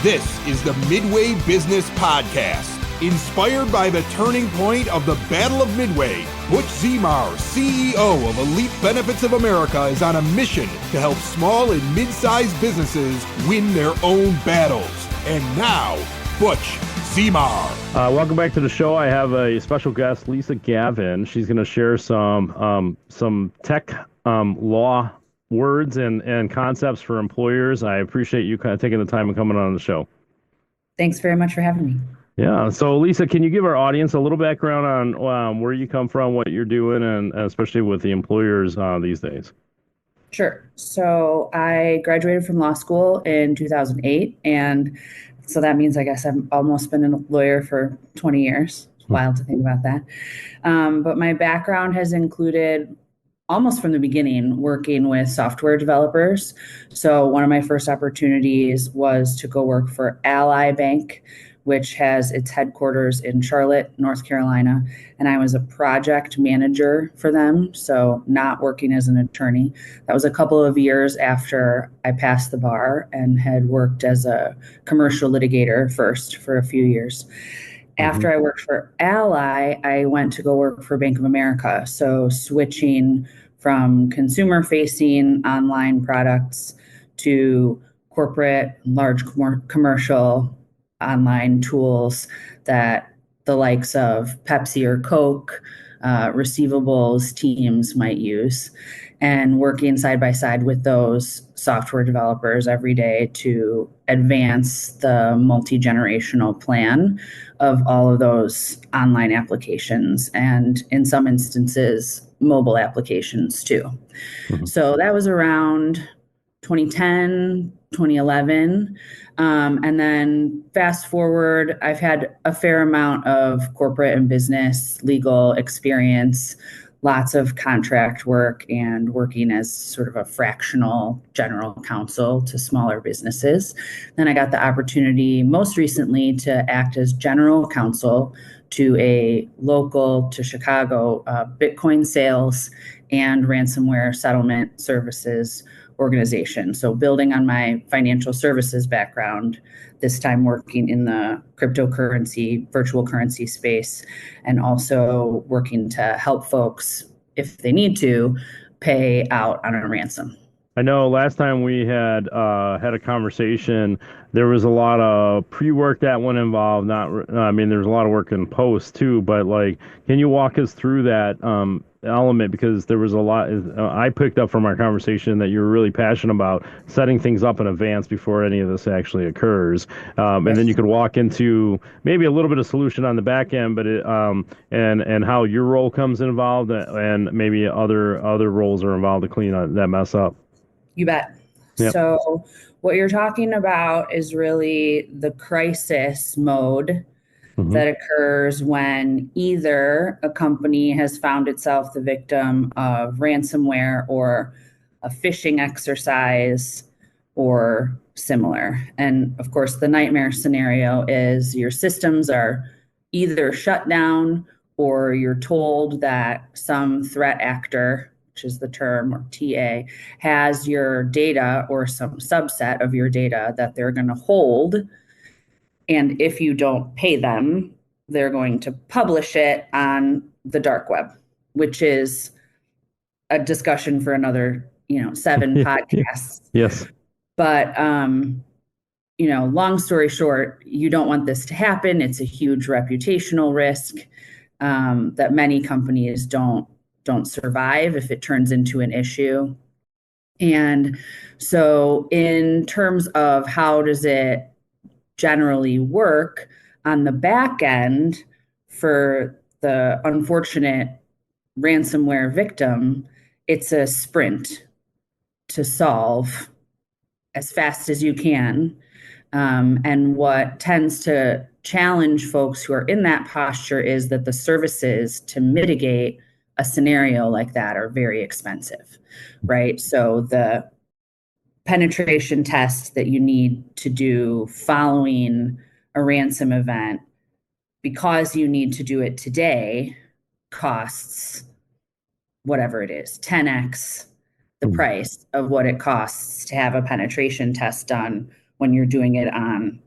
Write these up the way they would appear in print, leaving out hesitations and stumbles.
This is the Midway Business Podcast. Inspired by the turning point of the Battle of Midway, Butch Zemar, CEO of Elite Benefits of America, is on a mission to help small and mid-sized businesses win their own battles. And now, Butch Zemar. Welcome back to the show. I have a special guest, Lisa Gavin. She's going to share some tech law words and concepts for employers. I appreciate you kind of taking the time and coming on the show. Thanks very much for having me. Yeah. So, Lisa, can you give our audience a little background on where you come from, what you're doing, and especially with the employers these days? Sure. So I graduated from law school in 2008. And so that means, I guess, I've almost been a lawyer for 20 years. It's wild to think about that. But my background has included, almost from the beginning, working with software developers. So one of my first opportunities was to go work for Ally Bank, which has its headquarters in Charlotte, North Carolina. And I was a project manager for them, so not working as an attorney. That was a couple of years after I passed the bar and had worked as a commercial litigator first for a few years. After I worked for Ally, I went to go work for Bank of America. So switching from consumer-facing online products to corporate, large commercial online tools that the likes of Pepsi or Coke, receivables teams might use, and working side by side with those software developers every day to advance the multi-generational plan of all of those online applications, and in some instances, mobile applications too. So that was around 2010, 2011. And then fast forward, I've had a fair amount of corporate and business legal experience, lots of contract work, and working as sort of a fractional general counsel to smaller businesses. Then I got the opportunity most recently to act as general counsel to a local to Chicago Bitcoin sales and ransomware settlement services organization. So building on my financial services background, this time working in the cryptocurrency, virtual currency space, and also working to help folks, if they need to, pay out on a ransom. I know last time we had a conversation, there was a lot of pre-work that went involved. There's a lot of work in post too, but can you walk us through that element? Because there was a lot I picked up from our conversation that you're really passionate about setting things up in advance before any of this actually occurs. And then you could walk into maybe a little bit of solution on the back end, but and how your role comes involved, and maybe other roles are involved to clean that mess up. You bet. Yep. So what you're talking about is really the crisis mode that occurs when either a company has found itself the victim of ransomware or a phishing exercise or similar. And of course, the nightmare scenario is your systems are either shut down or you're told that some threat actor, which is the term, or TA, has your data or some subset of your data that they're going to hold. And if you don't pay them, they're going to publish it on the dark web, which is a discussion for another, 7 podcasts. Yes. But, long story short, you don't want this to happen. It's a huge reputational risk that many companies don't survive if it turns into an issue. And so in terms of how does it generally work on the back end for the unfortunate ransomware victim, it's a sprint to solve as fast as you can. And what tends to challenge folks who are in that posture is that the services to mitigate a scenario like that are very expensive, right? So the penetration tests that you need to do following a ransom event, because you need to do it today, costs whatever it is, 10x the price of what it costs to have a penetration test done when you're doing it on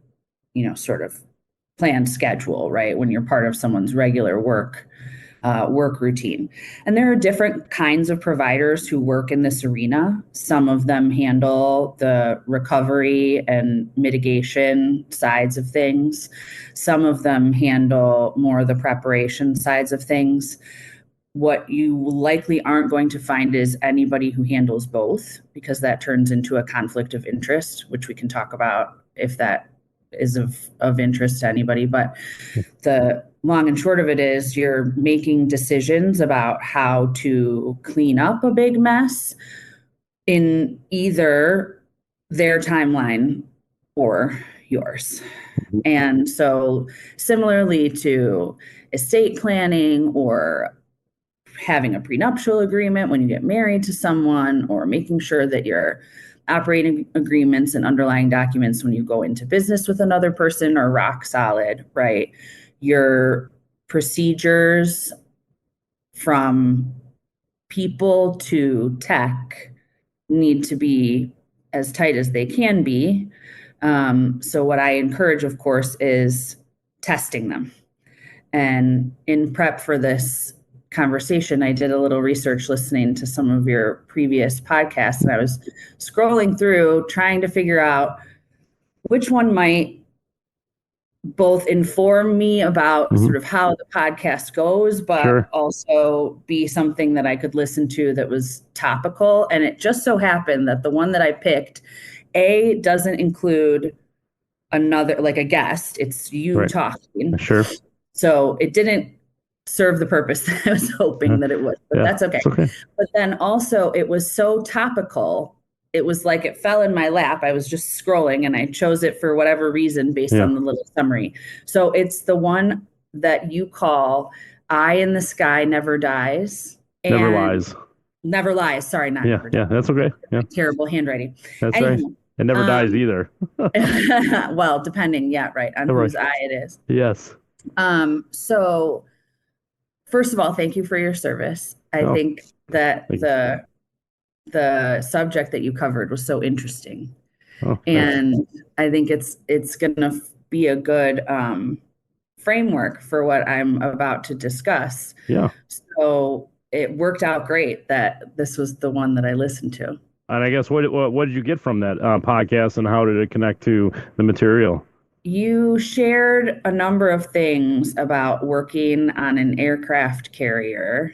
sort of planned schedule, right? When you're part of someone's regular work routine. And there are different kinds of providers who work in this arena. Some of them handle the recovery and mitigation sides of things. Some of them handle more the preparation sides of things. What you likely aren't going to find is anybody who handles both, because that turns into a conflict of interest, which we can talk about if that is of interest to anybody. But the long and short of it is you're making decisions about how to clean up a big mess in either their timeline or yours. And so similarly to estate planning or having a prenuptial agreement when you get married to someone, or making sure that your operating agreements and underlying documents when you go into business with another person are rock solid, right? Your procedures from people to tech need to be as tight as they can be. So what I encourage, of course, is testing them. And in prep for this conversation, I did a little research listening to some of your previous podcasts, and I was scrolling through trying to figure out which one might both inform me about sort of how the podcast goes, but also be something that I could listen to that was topical. And it just so happened that the one that I picked, doesn't include another, like a guest. It's you talking. Sure. So it didn't serve the purpose that I was hoping that it would, but that's okay. But then also it was so topical. It was like it fell in my lap. I was just scrolling and I chose it for whatever reason based on the little summary. So it's the one that you call Eye in the Sky Never Dies. Never Lies. Never Lies. Sorry, not never dies. Yeah, that's okay. Yeah. Terrible handwriting. That's right. It never dies either. Well, depending, on whose eye it is. Yes. So first of all, thank you for your service. I think that the subject that you covered was so interesting. And I think it's going to be a good framework for what I'm about to discuss. Yeah. So it worked out great that this was the one that I listened to. And I guess what did you get from that podcast, and how did it connect to the material? You shared a number of things about working on an aircraft carrier.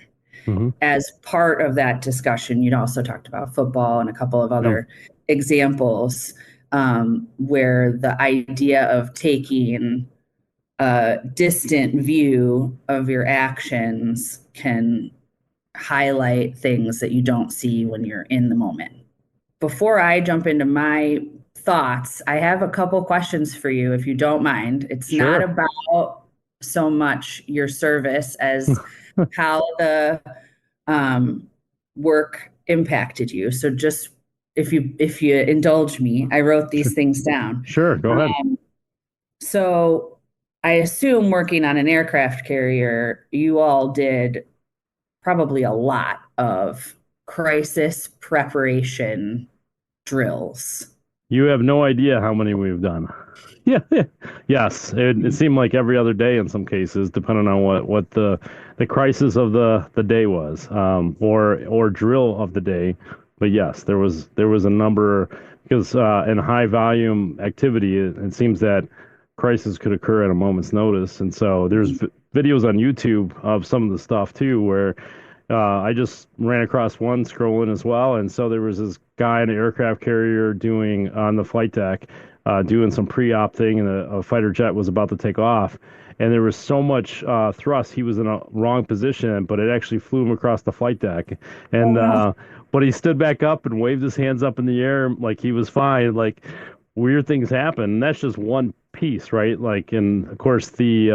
As part of that discussion, you'd also talked about football and a couple of other examples where the idea of taking a distant view of your actions can highlight things that you don't see when you're in the moment. Before I jump into my thoughts, I have a couple questions for you, if you don't mind. It's not about so much your service as how the work impacted you. So just if you indulge me, I wrote these things down. Sure, go ahead. So I assume working on an aircraft carrier, you all did probably a lot of crisis preparation drills. You have no idea how many we've done. Yes. It seemed like every other day in some cases, depending on what the crisis of the day was, or drill of the day. But yes, there was a number, because in high volume activity, it seems that crisis could occur at a moment's notice. And so there's videos on YouTube of some of the stuff too, where I just ran across one scrolling as well. And so there was this guy in an aircraft carrier doing on the flight deck, doing some pre-op thing, and a fighter jet was about to take off. And there was so much thrust, he was in a wrong position, but it actually flew him across the flight deck. And but he stood back up and waved his hands up in the air like he was fine. Like, weird things happen. And that's just one piece, right? Like, and of course the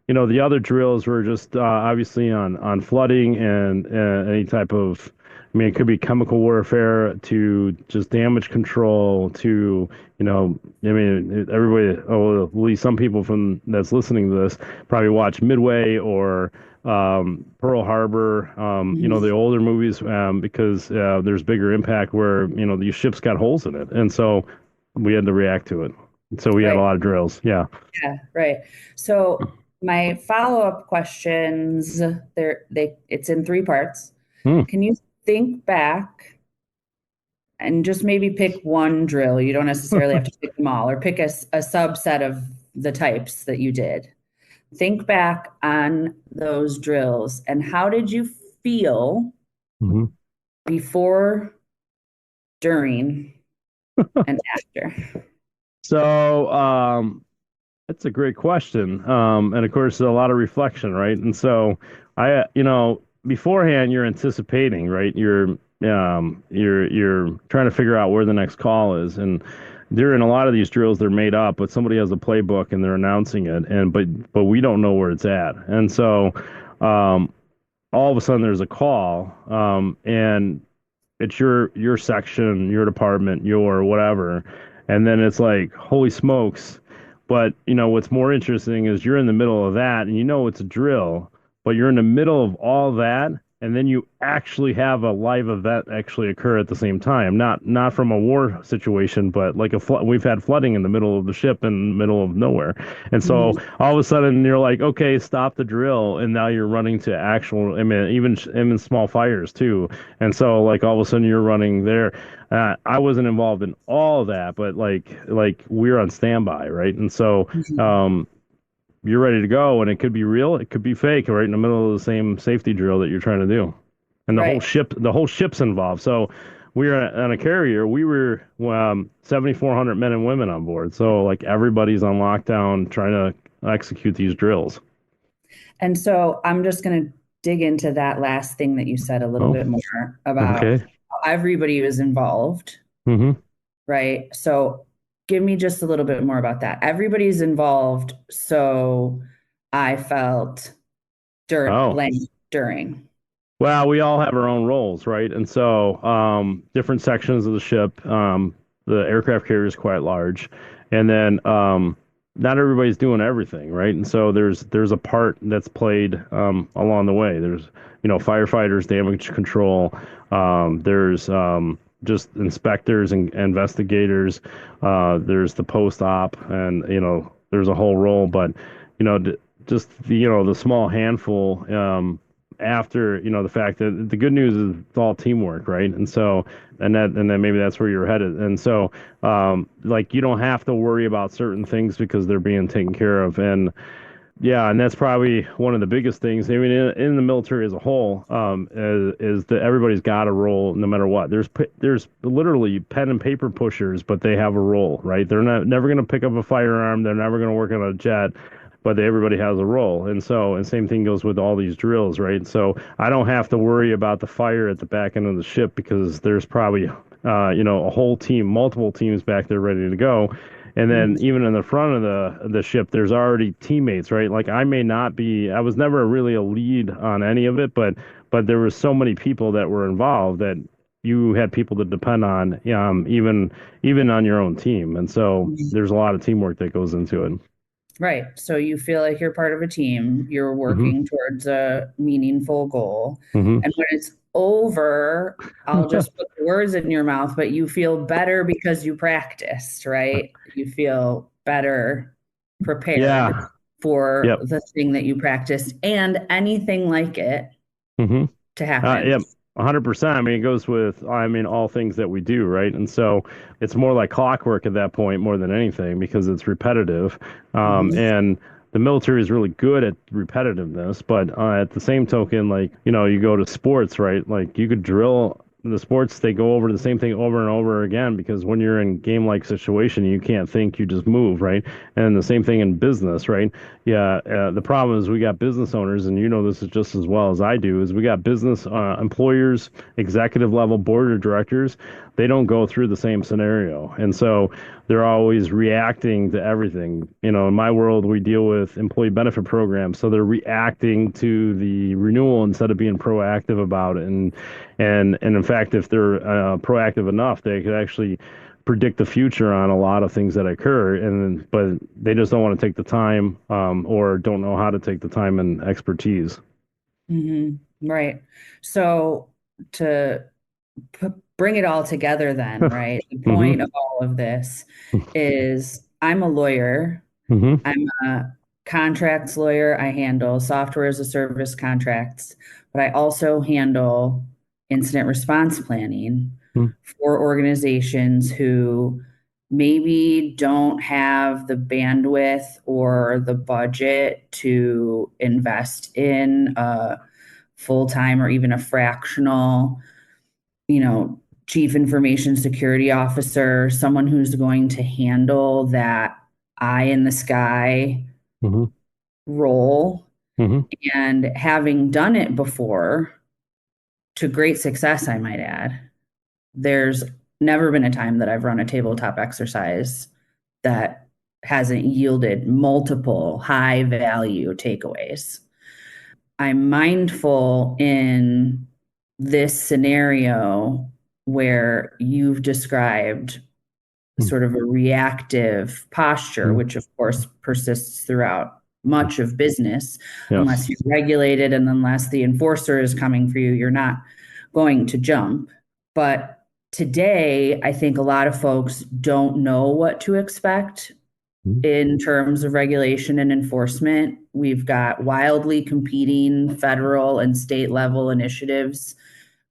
the other drills were just obviously on flooding and any type of, I mean, it could be chemical warfare to just damage control to, everybody, at least some people from that's listening to this probably watch Midway or Pearl Harbor, the older movies, because there's bigger impact where, these ships got holes in it. And so we had to react to it. So we had a Right. lot of drills. Yeah. Yeah, right. So my follow-up questions, it's in three parts. Hmm. Can you think back and just maybe pick one drill? You don't necessarily have to pick them all, or pick a subset of the types that you did. Think back on those drills and how did you feel Hmm. before, during, and after? So, that's a great question. And of course, a lot of reflection, right? And so beforehand, you're anticipating, right? You're trying to figure out where the next call is. And during a lot of these drills, they're made up, but somebody has a playbook and they're announcing it. But we don't know where it's at. And so, um, all of a sudden there's a call, and it's your section, your department, your whatever, and then it's like, holy smokes. But what's more interesting is you're in the middle of that, and it's a drill, but you're in the middle of all that, and then you actually have a live event actually occur at the same time, not from a war situation, but like we've had flooding in the middle of the ship in the middle of nowhere. And so Mhm. all of a sudden you're like, okay, stop the drill, and now you're running to actual, I mean, even small fires too. And so like all of a sudden you're running there. I wasn't involved in all of that, but like we're on standby, right? And so Mhm. um, you're ready to go, and it could be real, it could be fake, right in the middle of the same safety drill that you're trying to do, and Right. the whole ship's involved. So we were on a carrier. We were 7,400 men and women on board. So like everybody's on lockdown trying to execute these drills. And so I'm just going to dig into that last thing that you said a little Oh, bit more about okay. how everybody was involved, Mm-hmm. right? So give me just a little bit more about that. Everybody's involved, so I felt Oh. blank during. Well, we all have our own roles, right? And so, different sections of the ship, the aircraft carrier is quite large, and then not everybody's doing everything, right? And so there's a part that's played along the way. There's firefighters, damage control. There's just inspectors and investigators. There's the post op, and there's a whole role, but just the small handful. After the fact that the good news is it's all teamwork, right? And so and then maybe that's where you're headed. And so like you don't have to worry about certain things because they're being taken care of. And yeah, and that's probably one of the biggest things. I mean, in the military as a whole, is that everybody's got a role no matter what. There's literally pen and paper pushers, but they have a role, right? They're never going to pick up a firearm. They're never going to work on a jet, but everybody has a role. And same thing goes with all these drills, right? So I don't have to worry about the fire at the back end of the ship because there's probably a whole team, multiple teams back there ready to go. And then Mhm. even in the front of the ship, there's already teammates, right? Like I was never really a lead on any of it, but there were so many people that were involved that you had people to depend on, even on your own team. And so there's a lot of teamwork that goes into it. Right. So you feel like you're part of a team, you're Hmm. working towards a meaningful goal. Hmm. And when it's over, I'll just put the words in your mouth, but you feel better because you practiced, right? You feel better prepared Yeah. for Yep. the thing that you practiced and anything like it Hmm. to happen. Yep, 100%. I mean, it goes with, I mean, all things that we do, right? And so it's more like clockwork at that point more than anything because it's repetitive. Mhm. And the military is really good at repetitiveness, but at the same token, like, you go to sports, right? Like you could drill the sports, they go over the same thing over and over again because when you're in game-like situation, you can't think, you just move, right? And the same thing in business, right? Yeah, the problem is we got business owners, and this is just as well as I do, is we got business employers, executive level board of directors. They don't go through the same scenario. And so they're always reacting to everything. In my world, we deal with employee benefit programs. So they're reacting to the renewal instead of being proactive about it. And in fact, if they're proactive enough, they could actually predict the future on a lot of things that occur, but they just don't want to take the time, or don't know how to take the time and expertise. Mhm. Right. So to bring it all together then, right? The Hmm. point of all of this is I'm a lawyer. Mm-hmm. I'm a contracts lawyer. I handle software as a service contracts, but I also handle incident response planning for organizations who maybe don't have the bandwidth or the budget to invest in a full-time or even a fractional, chief information security officer, someone who's going to handle that eye in the sky Mm-hmm. role. Mm-hmm. And having done it before to great success, I might add, there's never been a time that I've run a tabletop exercise that hasn't yielded multiple high value takeaways. I'm mindful in this scenario where you've described sort of a reactive posture, Mm-hmm. which of course persists throughout much of business, Yes. unless you're regulated and unless the enforcer is coming for you, you're not going to jump. But today, I think a lot of folks don't know what to expect Mm-hmm. in terms of regulation and enforcement. We've got wildly competing federal and state level initiatives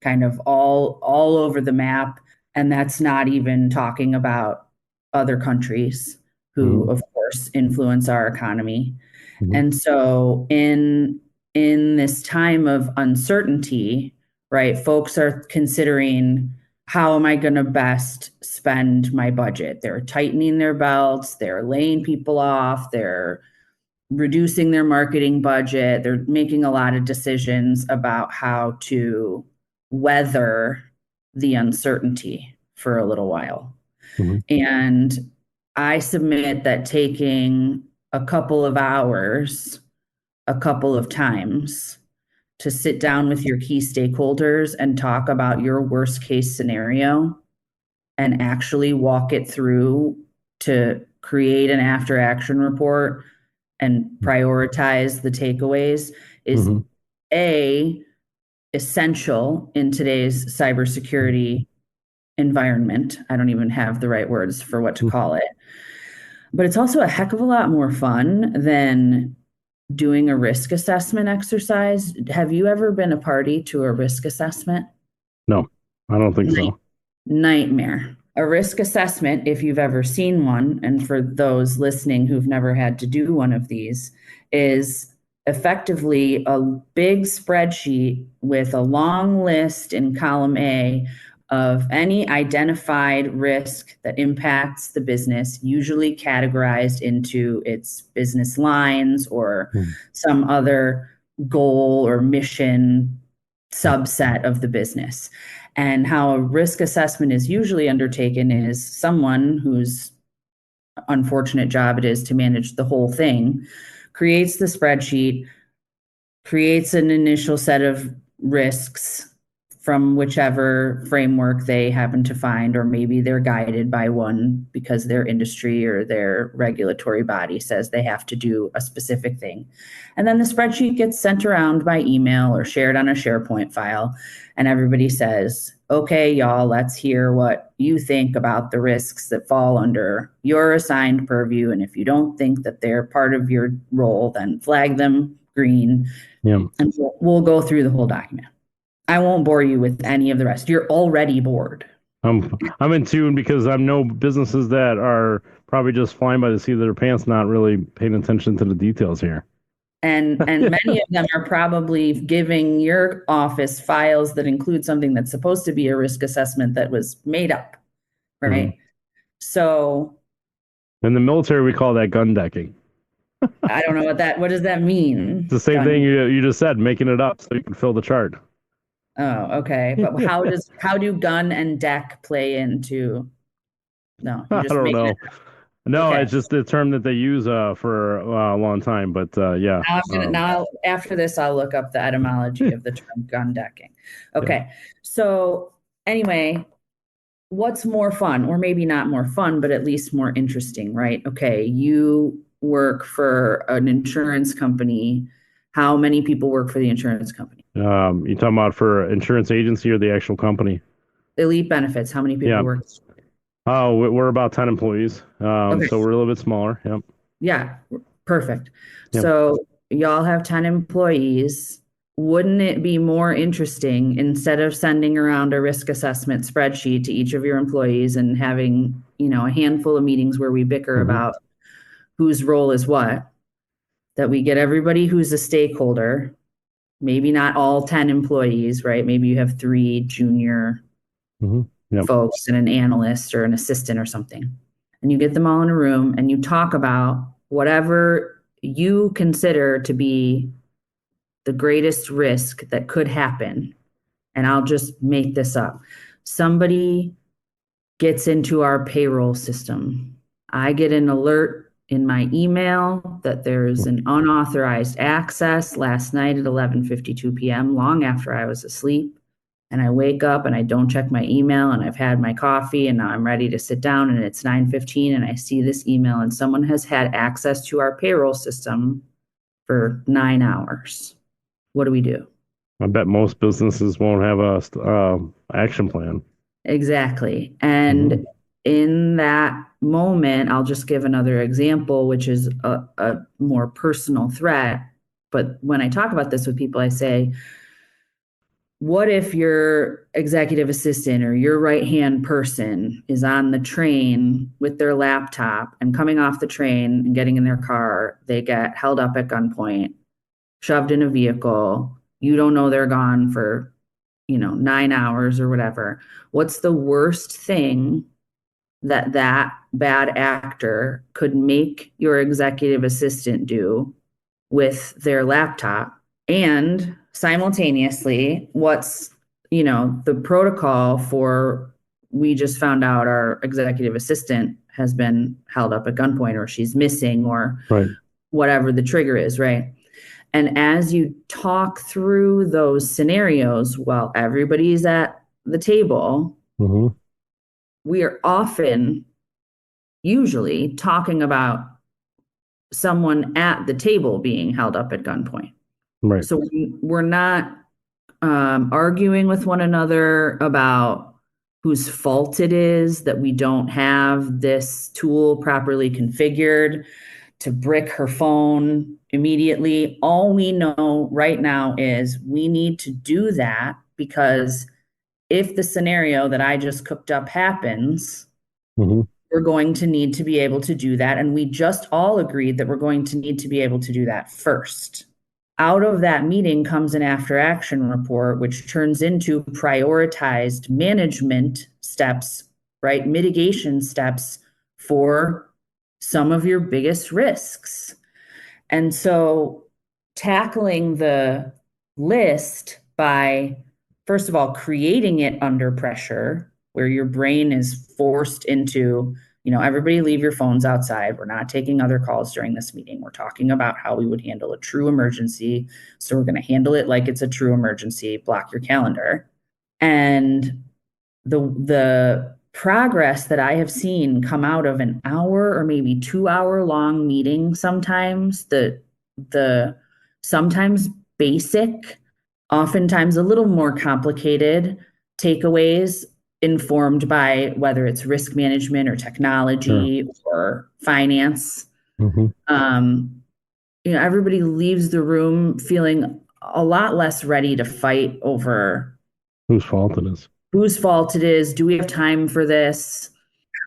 kind of all over the map, and that's not even talking about other countries who Mm-hmm. of course influence our economy. Mm-hmm. And so in this time of uncertainty, right, folks are considering, how am I going to best spend my budget? They're tightening their belts, they're laying people off, they're reducing their marketing budget, they're making a lot of decisions about how to weather the uncertainty for a little while. Mm-hmm. And I submit that taking a couple of hours, a couple of times to sit down with your key stakeholders and talk about your worst case scenario and actually walk it through to create an after action report and prioritize the takeaways is Mm-hmm. a essential in today's cybersecurity environment. I don't even have the right words for what to call it. But it's also a heck of a lot more fun than doing a risk assessment exercise. Have you ever been a party to a risk assessment? No, I don't think so. Nightmare. A risk assessment, if you've ever seen one, and for those listening who've never had to do one of these, is effectively a big spreadsheet with a long list in column A of any identified risk that impacts the business, usually categorized into its business lines or some other goal or mission subset of the business. And how a risk assessment is usually undertaken is someone whose unfortunate job it is to manage the whole thing creates the spreadsheet, creates an initial set of risks from whichever framework they happen to find, or maybe they're guided by one because their industry or their regulatory body says they have to do a specific thing. And then the spreadsheet gets sent around by email or shared on a SharePoint file. And everybody says, okay, y'all, let's hear what you think about the risks that fall under your assigned purview. And if you don't think that they're part of your role, then flag them green. Yeah. And we'll go through the whole document. I won't bore you with any of the rest. You're already bored. I'm in tune because I know businesses that are probably just flying by the seat of their pants, not really paying attention to the details here. And many of them are probably giving your office files that include something that's supposed to be a risk assessment that was made up, right? Mm-hmm. So in the military, we call that gun decking. I don't know what does that mean? It's the same thing you just said, making it up so you can fill the chart. Oh, okay. But how do gun and deck play into? No, you I just don't make know. it. No, Okay. it's just the term that they use for a long time. But yeah. Now after this, I'll look up the etymology of the term gun decking. Okay. Yeah. So anyway, what's more fun, or maybe not more fun, but at least more interesting, right? Okay, you work for an insurance company. How many people work for the insurance company? You talking about for insurance agency or the actual company? Elite Benefits. How many people Yeah. work? Oh, we're about 10 employees. Okay. So we're a little bit smaller. Yep. Yeah, perfect. Yep. So y'all have 10 employees. Wouldn't it be more interesting instead of sending around a risk assessment spreadsheet to each of your employees and having, a handful of meetings where we bicker Hmm. about whose role is what, that we get everybody who's a stakeholder, maybe not all 10 employees, right? Maybe you have 3 junior Hmm. Yep. folks and an analyst or an assistant or something. And you get them all in a room and you talk about whatever you consider to be the greatest risk that could happen. And I'll just make this up. Somebody gets into our payroll system. I get an alert in my email that there's an unauthorized access last night at 11:52 p.m., long after I was asleep. And I wake up and I don't check my email and I've had my coffee and now I'm ready to sit down and it's 9:15 and I see this email and someone has had access to our payroll system for 9 hours. What do we do? I bet most businesses won't have a action plan. Exactly. And in that moment, I'll just give another example, which is a more personal threat. But when I talk about this with people, I say, what if your executive assistant or your right hand person is on the train with their laptop and coming off the train and getting in their car? They get held up at gunpoint, shoved in a vehicle. You don't know they're gone for 9 hours or whatever. What's the worst thing that bad actor could make your executive assistant do with their laptop? And simultaneously, what's, the protocol for, we just found out our executive assistant has been held up at gunpoint or she's missing or Right. whatever the trigger is, right? And as you talk through those scenarios while everybody's at the table, Hmm. we are often, usually, talking about someone at the table being held up at gunpoint. Right. So we're not arguing with one another about whose fault it is that we don't have this tool properly configured to brick her phone immediately. All we know right now is we need to do that because if the scenario that I just cooked up happens, Hmm. we're going to need to be able to do that. And we just all agreed that we're going to need to be able to do that first. Out of that meeting comes an after action report, which turns into prioritized management steps, right? Mitigation steps for some of your biggest risks. And so tackling the list by, first of all, creating it under pressure, where your brain is forced into, everybody leave your phones outside. We're not taking other calls during this meeting. We're talking about how we would handle a true emergency. So we're going to handle it like it's a true emergency. Block your calendar. And the progress that I have seen come out of an hour or maybe 2 hour long meeting, sometimes the sometimes basic, oftentimes a little more complicated takeaways informed by whether it's risk management or technology or finance. Hmm. Everybody leaves the room feeling a lot less ready to fight over Whose fault it is? whose fault it is. Do we have time for this?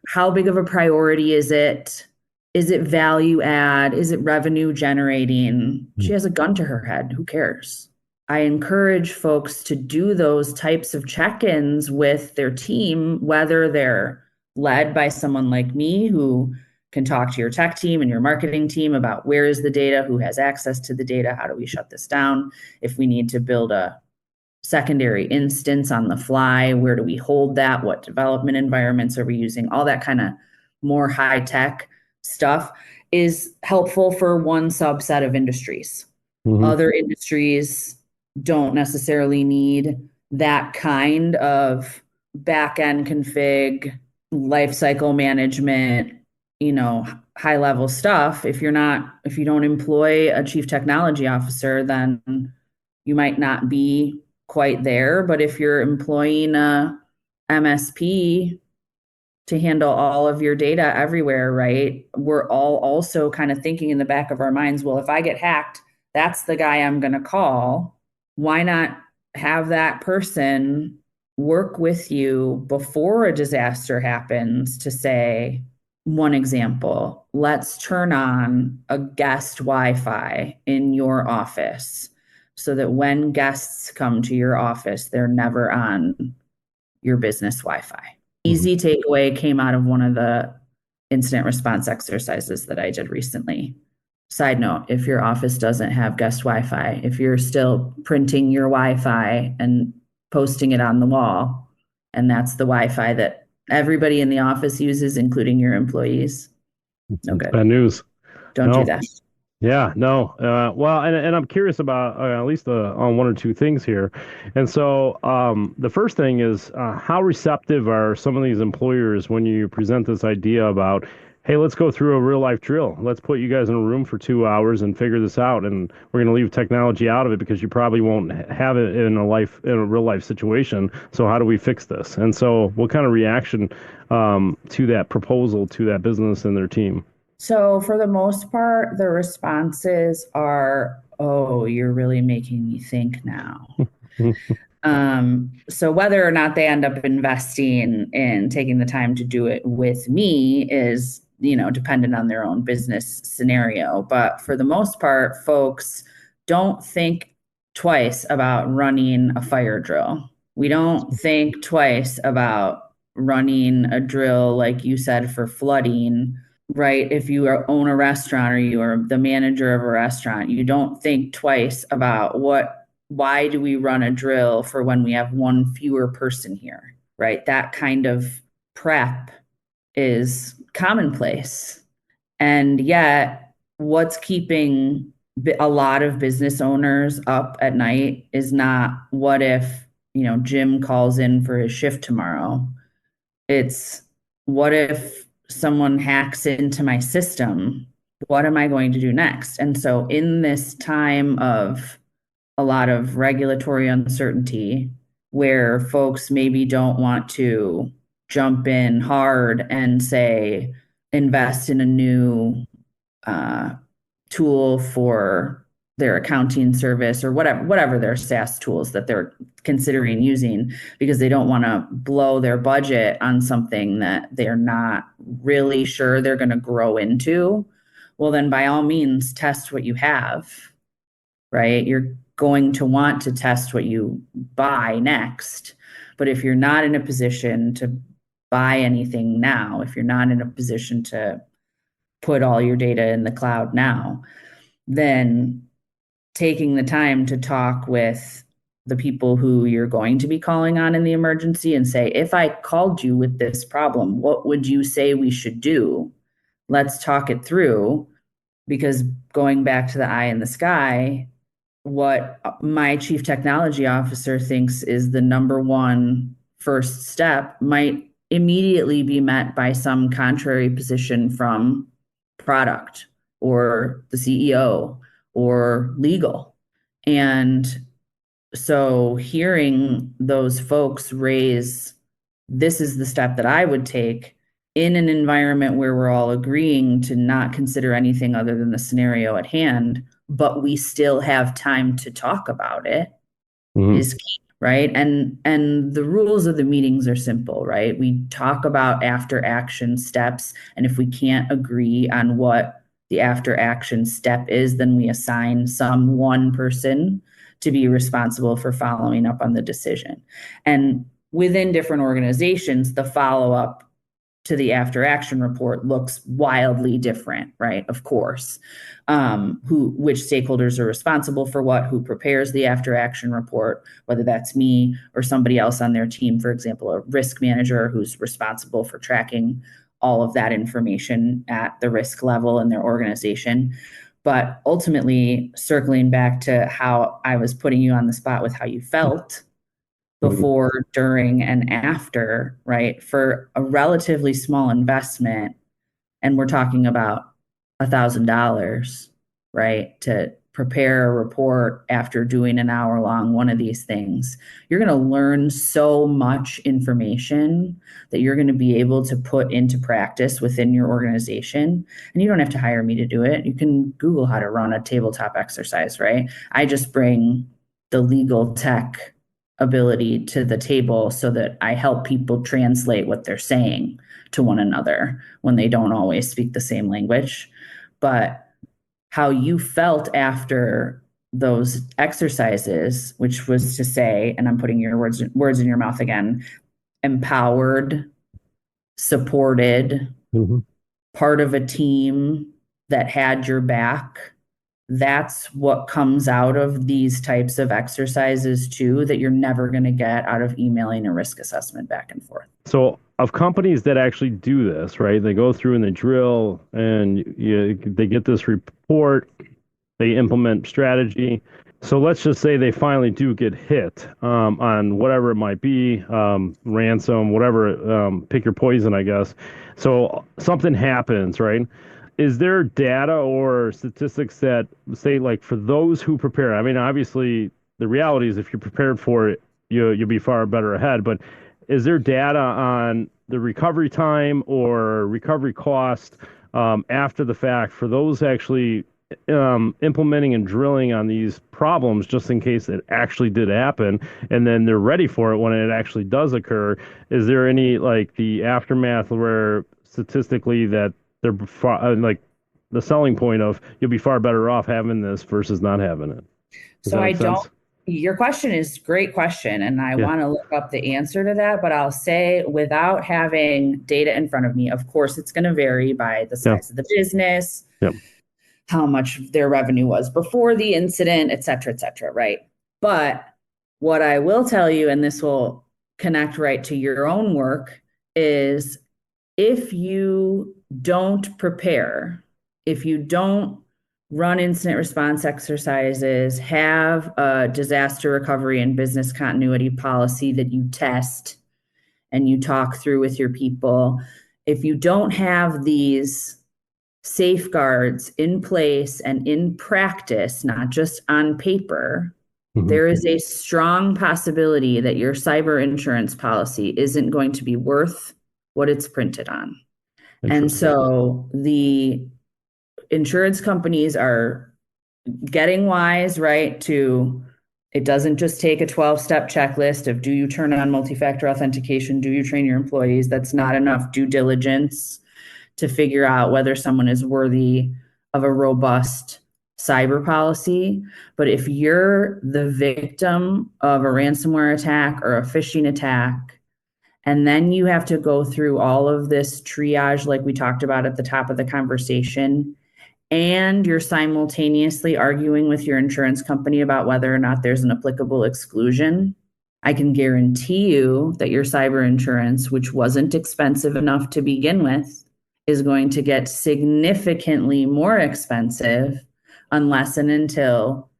How big of a priority is it? Is it value add? Is it revenue generating? She has a gun to her head. Who cares? I encourage folks to do those types of check-ins with their team, whether they're led by someone like me who can talk to your tech team and your marketing team about where is the data, who has access to the data, how do we shut this down? If we need to build a secondary instance on the fly, where do we hold that? What development environments are we using? All that kind of more high tech stuff is helpful for one subset of industries. Hmm. Other industries don't necessarily need that kind of back end config, lifecycle management, high level stuff. If you don't employ a chief technology officer, then you might not be quite there. But if you're employing a MSP to handle all of your data everywhere, right? We're all also kind of thinking in the back of our minds, well, if I get hacked, that's the guy I'm going to call. Why not have that person work with you before a disaster happens to say, one example, let's turn on a guest Wi-Fi in your office so that when guests come to your office, they're never on your business Wi-Fi. Easy takeaway came out of one of the incident response exercises that I did recently. Side note, if your office doesn't have guest Wi-Fi, if you're still printing your Wi-Fi and posting it on the wall, and that's the Wi-Fi that everybody in the office uses, including your employees, no good. Bad news. Don't do that. Yeah, no. Well, and I'm curious about at least on one or two things here. And so the first thing is how receptive are some of these employers when you present this idea about, hey, let's go through a real life drill. Let's put you guys in a room for 2 hours and figure this out. And we're going to leave technology out of it because you probably won't have it in a real life situation. So how do we fix this? And so what kind of reaction to that proposal to that business and their team? So for the most part, the responses are, oh, you're really making me think now. So whether or not they end up investing in taking the time to do it with me is, dependent on their own business scenario. But for the most part, folks don't think twice about running a fire drill. We don't think twice about running a drill, like you said, for flooding. Right? If you own a restaurant or you are the manager of a restaurant, you don't think twice about why do we run a drill for when we have one fewer person here, right? That kind of prep is commonplace. And yet, what's keeping a lot of business owners up at night is not what if, Jim calls in for his shift tomorrow. It's what if someone hacks into my system? What am I going to do next? And so in this time of a lot of regulatory uncertainty, where folks maybe don't want to jump in hard and say, invest in a new tool for their accounting service or whatever their SaaS tools that they're considering using, because they don't want to blow their budget on something that they're not really sure they're going to grow into. Well, then by all means, test what you have, right? You're going to want to test what you buy next. But if you're not in a position to buy anything now, if you're not in a position to put all your data in the cloud now, then taking the time to talk with the people who you're going to be calling on in the emergency and say, if I called you with this problem, what would you say we should do? Let's talk it through. Because going back to the eye in the sky, what my chief technology officer thinks is the number one first step might immediately be met by some contrary position from product or the CEO or legal. And so hearing those folks raise, this is the step that I would take in an environment where we're all agreeing to not consider anything other than the scenario at hand, but we still have time to talk about it, is key, right? And the rules of the meetings are simple, right? We talk about after action steps, and if we can't agree on what the after action step is, then we assign some one person to be responsible for following up on the decision. And within different organizations, the follow-up to the after action report looks wildly different, right? Of course, which stakeholders are responsible for what, who prepares the after action report, whether that's me or somebody else on their team, for example, a risk manager who's responsible for tracking all of that information at the risk level in their organization. But ultimately, circling back to how I was putting you on the spot with how you felt before, during, and after, right? For a relatively small investment, and we're talking about $1,000, right? To prepare a report after doing an hour-long one of these things, you're going to learn so much information that you're going to be able to put into practice within your organization. And you don't have to hire me to do it. You can Google how to run a tabletop exercise, right? I just bring the legal tech ability to the table so that I help people translate what they're saying to one another when they don't always speak the same language. But how you felt after those exercises, which was to say, and I'm putting your words in your mouth again, empowered, supported, part of a team that had your back. That's what comes out of these types of exercises too, that you're never going to get out of emailing a risk assessment back and forth. So of companies that actually do this, right? They go through and they drill and they get this report, they implement strategy. So let's just say they finally do get hit on whatever it might be, ransom, whatever, pick your poison, I guess. So something happens, right? Is there data or statistics that say, like, for those who prepare? I mean, obviously, the reality is if you're prepared for it, you'll be far better ahead. But is there data on the recovery time or recovery cost after the fact for those actually implementing and drilling on these problems just in case it actually did happen, and then they're ready for it when it actually does occur? Is there any, like, the aftermath where statistically that they're like the selling point of you'll be far better off having this versus not having it? So I don't, your question is a great question, and I want to look up the answer to that, but I'll say without having data in front of me, of course, it's going to vary by the size of the business, how much their revenue was before the incident, et cetera, right? But what I will tell you, and this will connect right to your own work, is if you don't prepare, if you don't run incident response exercises, have a disaster recovery and business continuity policy that you test and you talk through with your people, if you don't have these safeguards in place and in practice, not just on paper, there is a strong possibility that your cyber insurance policy isn't going to be worth what it's printed on. And so the insurance companies are getting wise, right, to it doesn't just take a 12-step checklist of do you turn on multi-factor authentication, do you train your employees? That's not enough due diligence to figure out whether someone is worthy of a robust cyber policy. But if you're the victim of a ransomware attack or a phishing attack, and then you have to go through all of this triage, like we talked about at the top of the conversation, and you're simultaneously arguing with your insurance company about whether or not there's an applicable exclusion, I can guarantee you that your cyber insurance, which wasn't expensive enough to begin with, is going to get significantly more expensive unless and until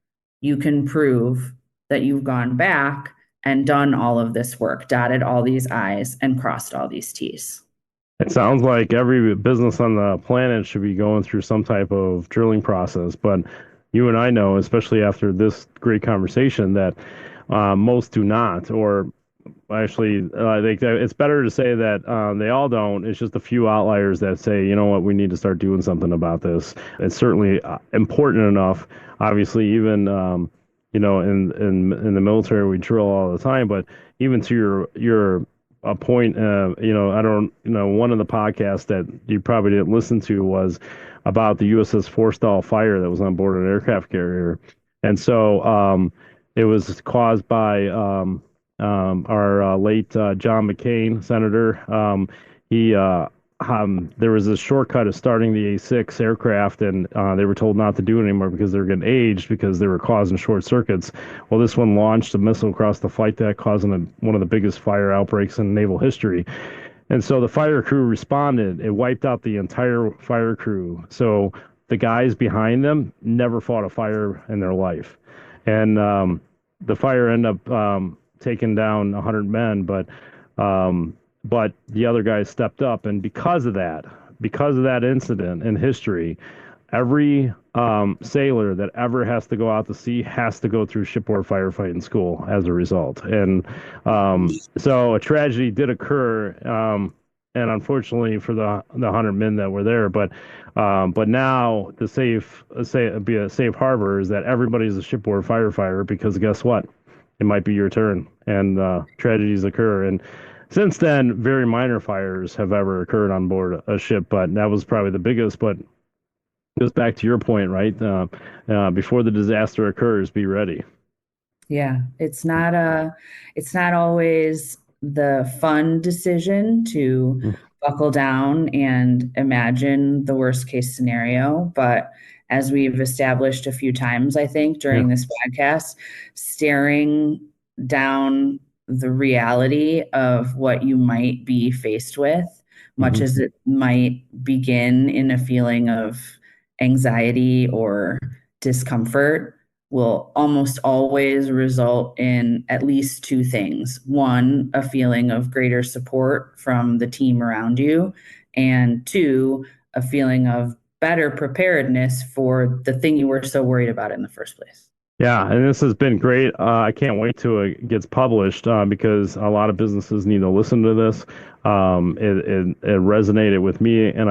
you can prove that you've gone back and done all of this work, dotted all these I's and crossed all these T's. It sounds like every business on the planet should be going through some type of drilling process, but you and I know, especially after this great conversation, that most do not, or actually, it's better to say that they all don't. It's just a few outliers that say, you know what, we need to start doing something about this. It's certainly important enough. Obviously, even in the military, we drill all the time. But even to your point, I don't, one of the podcasts that you probably didn't listen to was about the USS Forstall fire that was on board an aircraft carrier, and so it was caused by our late John McCain, Senator. There was a shortcut of starting the A6 aircraft, and they were told not to do it anymore because they were getting aged because they were causing short circuits. Well, this one launched a missile across the flight deck, causing one of the biggest fire outbreaks in naval history. And so the fire crew responded. It wiped out the entire fire crew. So the guys behind them never fought a fire in their life. And the fire ended up taking down 100 men, but the other guys stepped up, and because of that incident in history, every sailor that ever has to go out to sea has to go through shipboard firefighting school as a result. And so a tragedy did occur, and unfortunately for the 100 men that were there, but now the be a safe harbor is that everybody's a shipboard firefighter, because guess what? It might be your turn, and tragedies occur. And since then, very minor fires have ever occurred on board a ship, but that was probably the biggest. But goes back to your point, right? Before the disaster occurs, be ready. Yeah, it's not always the fun decision to buckle down and imagine the worst case scenario, but as we've established a few times, I think during this podcast, staring down the reality of what you might be faced with, much as it might begin in a feeling of anxiety or discomfort, will almost always result in at least two things. One, a feeling of greater support from the team around you, and two, a feeling of better preparedness for the thing you were so worried about in the first place. Yeah, and this has been great. I can't wait till it gets published, because a lot of businesses need to listen to this. It resonated with me, and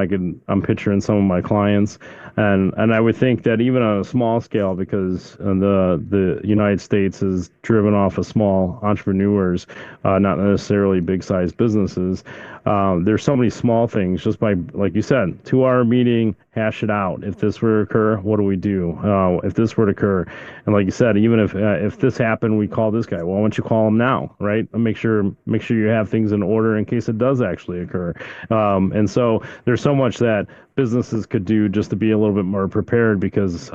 I'm picturing some of my clients, and I would think that even on a small scale, because the United States is driven off of small entrepreneurs, not necessarily big sized businesses. There's so many small things, just by, like you said, 2-hour meeting, hash it out. If this were to occur, what do we do? If this were to occur, and like you said, even if this happened, we call this guy. Well, why don't you call him now, right? And make sure you have things in order in case it does actually occur. And so there's so much that businesses could do just to be a little bit more prepared, because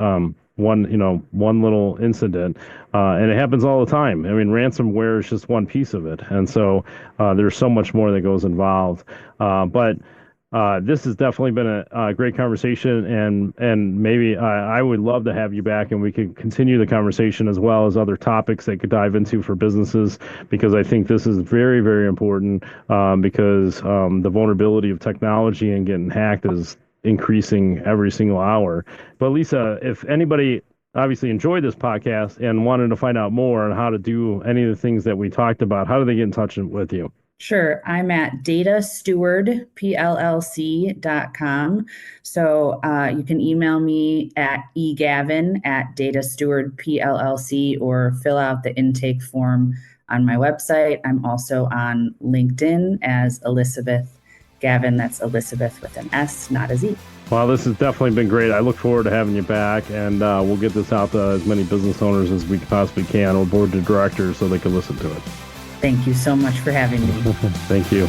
one little incident, and it happens all the time. I mean, ransomware is just one piece of it, and so there's so much more that goes involved. But this has definitely been a great conversation, and maybe I would love to have you back, and we could continue the conversation as well as other topics that could dive into for businesses, because I think this is very, very important, because the vulnerability of technology and getting hacked is increasing every single hour. But Lisa, if anybody obviously enjoyed this podcast and wanted to find out more on how to do any of the things that we talked about, how do they get in touch with you? Sure. I'm at datastewardpllc.com. So you can email me at egavin@datastewardpllc, or fill out the intake form on my website. I'm also on LinkedIn as Elizabeth Gavin. That's Elizabeth with an S, not a Z. Well, this has definitely been great. I look forward to having you back, and we'll get this out to as many business owners as we possibly can, or board of directors, so they can listen to it. Thank you so much for having me. Thank you.